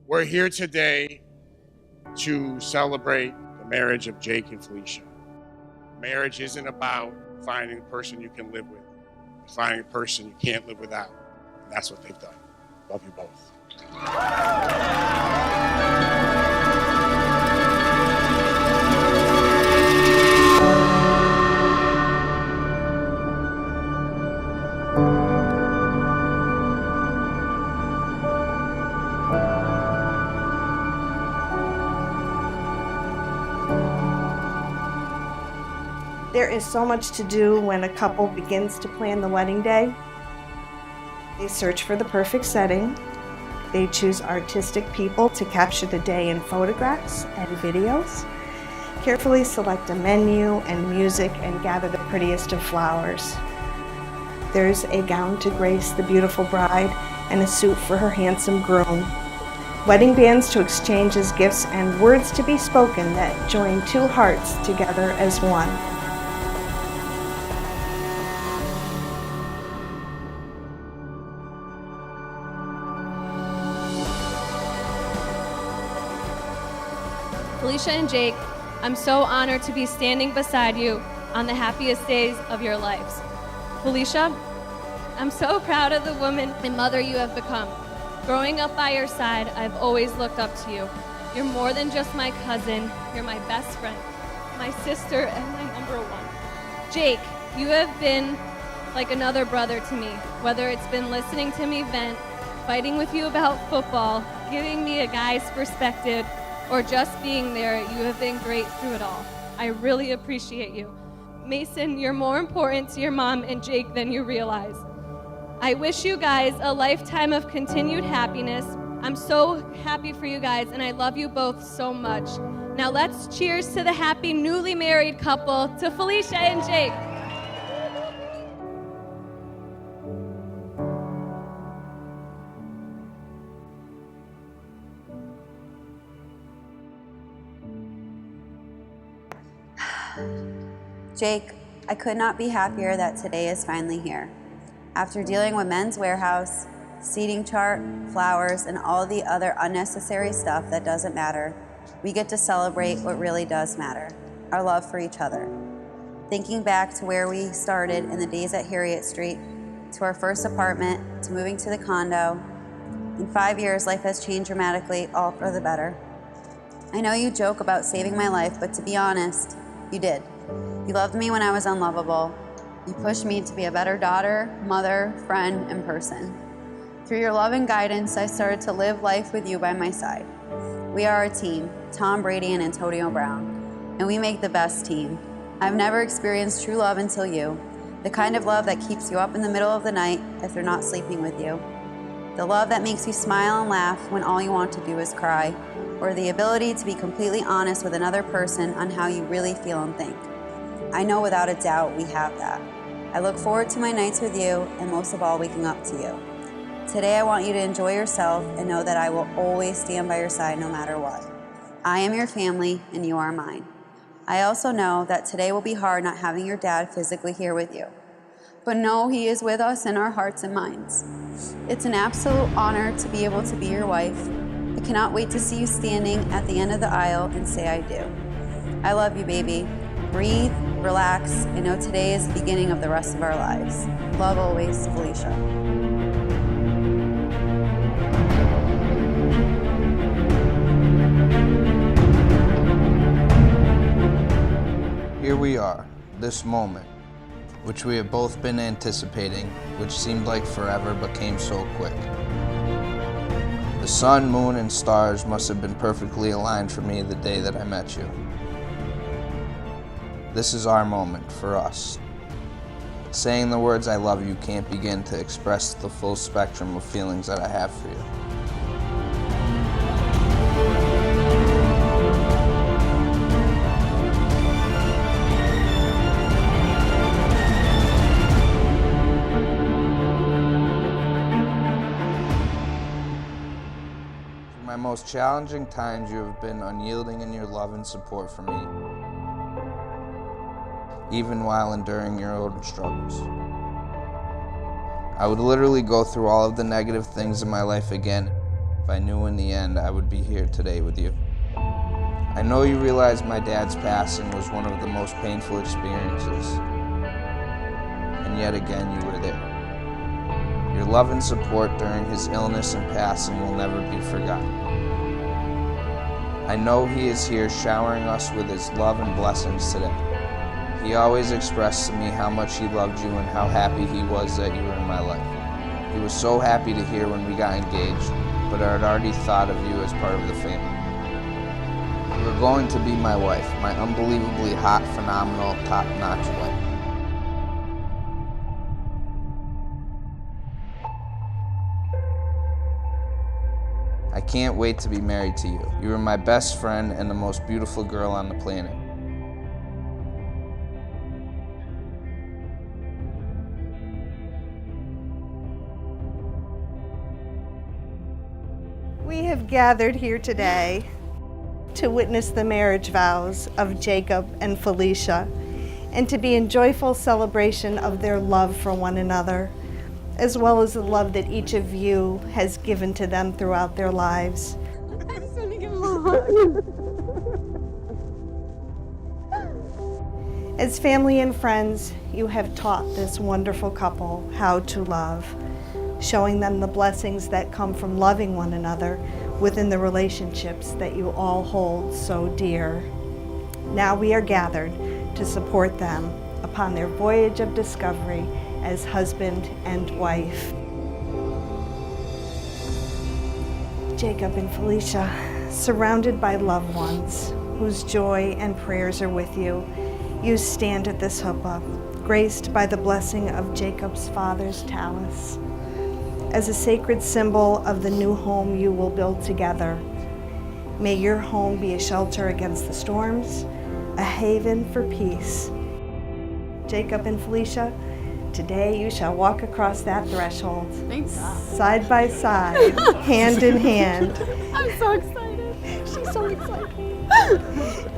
We're here today to celebrate the marriage of Jake and Felicia. Marriage isn't about finding a person you can live with, it's finding a person you can't live without. And that's what they've done. Love you both. There is so much to do when a couple begins to plan the wedding day. They search for the perfect setting. They choose artistic people to capture the day in photographs and videos, carefully select a menu and music, and gather the prettiest of flowers. There's a gown to grace the beautiful bride and a suit for her handsome groom. Wedding bands to exchange as gifts and words to be spoken that join two hearts together as one. Felicia and Jake, I'm so honored to be standing beside you on the happiest days of your lives. Felicia, I'm so proud of the woman and mother you have become. Growing up by your side, I've always looked up to you. You're more than just my cousin, you're my best friend, my sister, and my number one. Jake, you have been like another brother to me, whether it's been listening to me vent, fighting with you about football, giving me a guy's perspective, or just being there. You have been great through it all. I really appreciate you. Mason, you're more important to your mom and Jake than you realize. I wish you guys a lifetime of continued happiness. I'm so happy for you guys, and I love you both so much. Now let's cheers to the happy newly married couple, to Felicia and Jake. Jake, I could not be happier that today is finally here. After dealing with Men's Warehouse, seating chart, flowers, and all the other unnecessary stuff that doesn't matter, we get to celebrate what really does matter, our love for each other. Thinking back to where we started in the days at Harriet Street, to our first apartment, to moving to the condo, in 5 years, life has changed dramatically, all for the better. I know you joke about saving my life, but to be honest, you did. You loved me when I was unlovable. You pushed me to be a better daughter, mother, friend, and person. Through your love and guidance, I started to live life with you by my side. We are a team, Tom Brady and Antonio Brown, and we make the best team. I've never experienced true love until you, the kind of love that keeps you up in the middle of the night if they're not sleeping with you. The love that makes you smile and laugh when all you want to do is cry, or the ability to be completely honest with another person on how you really feel and think. I know without a doubt we have that. I look forward to my nights with you, and most of all, waking up to you. Today I want you to enjoy yourself and know that I will always stand by your side no matter what. I am your family and you are mine. I also know that today will be hard not having your dad physically here with you. But know he is with us in our hearts and minds. It's an absolute honor to be able to be your wife. I cannot wait to see you standing at the end of the aisle and say I do. I love you, baby. Breathe, relax, and know today is the beginning of the rest of our lives. Love always, Felicia. Here we are, this moment, which we have both been anticipating, which seemed like forever but came so quick. The sun, moon, and stars must have been perfectly aligned for me the day that I met you. This is our moment, for us. Saying the words I love you can't begin to express the full spectrum of feelings that I have for you. Through my most challenging times, you have been unyielding in your love and support for me, even while enduring your own struggles. I would literally go through all of the negative things in my life again I knew in the end I would be here today with you. I know you realize my dad's passing was one of the most painful experiences, and yet again you were there. Your love and support during his illness and passing will never be forgotten. I know he is here showering us with his love and blessings today. He always expressed to me how much he loved you and how happy he was that you were in my life. He was so happy to hear when we got engaged, but I had already thought of you as part of the family. You were going to be my wife, my unbelievably hot, phenomenal, top-notch wife. I can't wait to be married to you. You are my best friend and the most beautiful girl on the planet. We have gathered here today to witness the marriage vows of Jacob and Felicia and to be in joyful celebration of their love for one another, as well as the love that each of you has given to them throughout their lives. I just want to give him a hug. As family and friends, you have taught this wonderful couple how to love, showing them the blessings that come from loving one another within the relationships that you all hold so dear. Now we are gathered to support them upon their voyage of discovery as husband and wife. Jacob and Felicia, surrounded by loved ones whose joy and prayers are with you, you stand at this chuppah, graced by the blessing of Jacob's father's talus, as a sacred symbol of the new home you will build together. May your home be a shelter against the storms, a haven for peace. Jacob and Felicia, today you shall walk across that threshold. Thanks. Side by side, hand in hand. I'm so excited. She's so excited.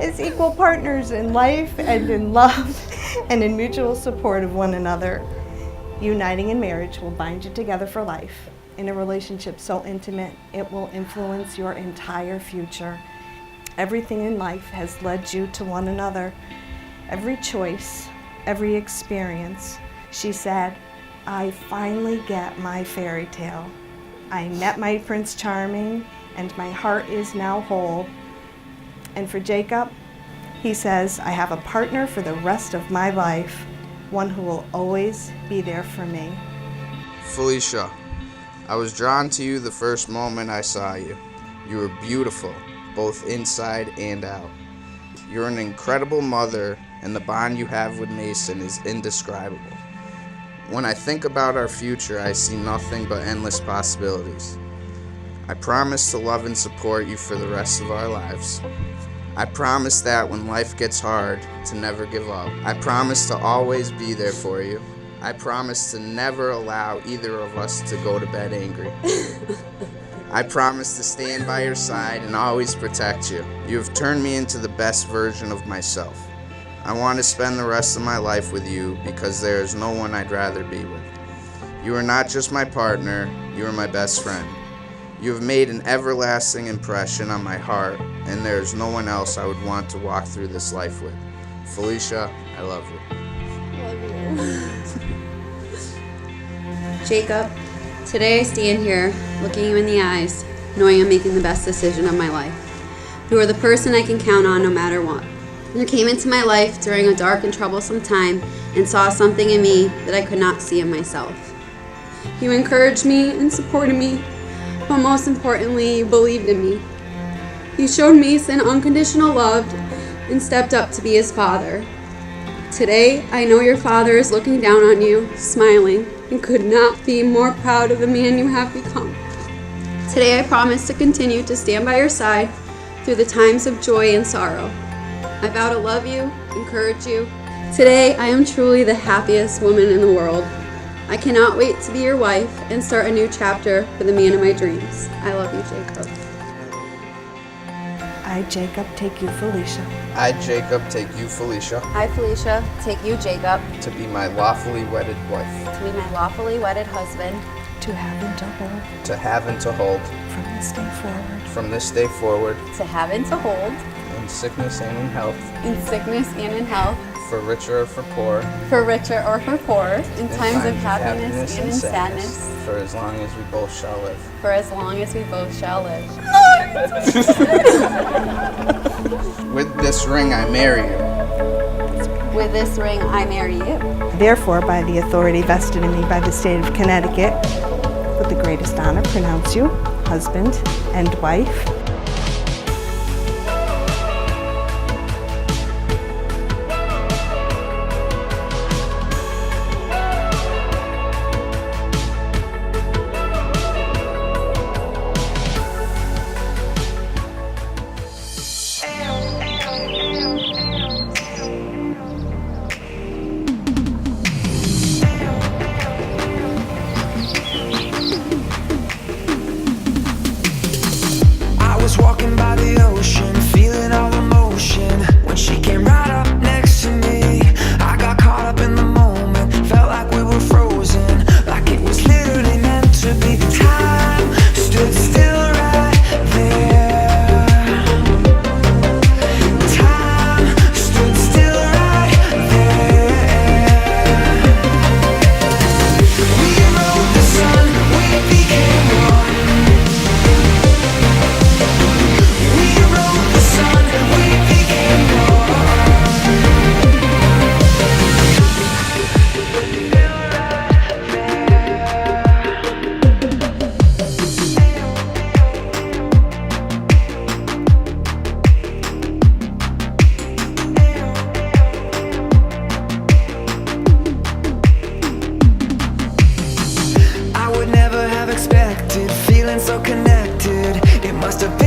As equal partners in life and in love and in mutual support of one another. Uniting in marriage will bind you together for life. In a relationship so intimate, it will influence your entire future. Everything in life has led you to one another. Every choice, every experience. She said, I finally get my fairy tale. I met my Prince Charming, and my heart is now whole. And for Jacob, he says, I have a partner for the rest of my life, one who will always be there for me. Felicia, I was drawn to you the first moment I saw you. You were beautiful, both inside and out. You're an incredible mother, and the bond you have with Mason is indescribable. When I think about our future, I see nothing but endless possibilities. I promise to love and support you for the rest of our lives. I promise that when life gets hard, to never give up. I promise to always be there for you. I promise to never allow either of us to go to bed angry. I promise to stand by your side and always protect you. You have turned me into the best version of myself. I want to spend the rest of my life with you because there is no one I'd rather be with. You are not just my partner, you are my best friend. You have made an everlasting impression on my heart, and there is no one else I would want to walk through this life with. Felicia, I love you. Jacob, today I stand here looking you in the eyes, knowing I'm making the best decision of my life. You are the person I can count on no matter what. You came into my life during a dark and troublesome time and saw something in me that I could not see in myself. You encouraged me and supported me, but most importantly, you believed in me. You showed Mason unconditional love and stepped up to be his father. Today, I know your father is looking down on you, smiling, and could not be more proud of the man you have become. Today, I promise to continue to stand by your side through the times of joy and sorrow. I vow to love you, encourage you. Today, I am truly the happiest woman in the world. I cannot wait to be your wife and start a new chapter for the man of my dreams. I love you, Jacob. I, Jacob, take you, Felicia. I, Jacob, take you, Felicia, I, Felicia, take you, Jacob, to be my lawfully wedded wife. to be my lawfully wedded husband, to have and to hold to have and to hold from this day forward. from this day forward To have and to hold, in sickness and in health, in sickness and in health, for richer or for poor, for richer or for poor, in in times of happiness and in sadness, for as long as we both shall live. for as long as we both shall live. With this ring I marry you. With this ring, I marry you. Therefore, by the authority vested in me by the state of Connecticut, with the greatest honor, pronounce you husband and wife. I was walking by the ocean, feeling all emotion. When she came right up next to me, I got caught up in the moment. Felt like we were frozen, like it was literally meant to be. Time stood still right there. Time stood still right there. We rode the sun, we became one. We rode the sun, we became I would never have expected, feeling so connected. It must have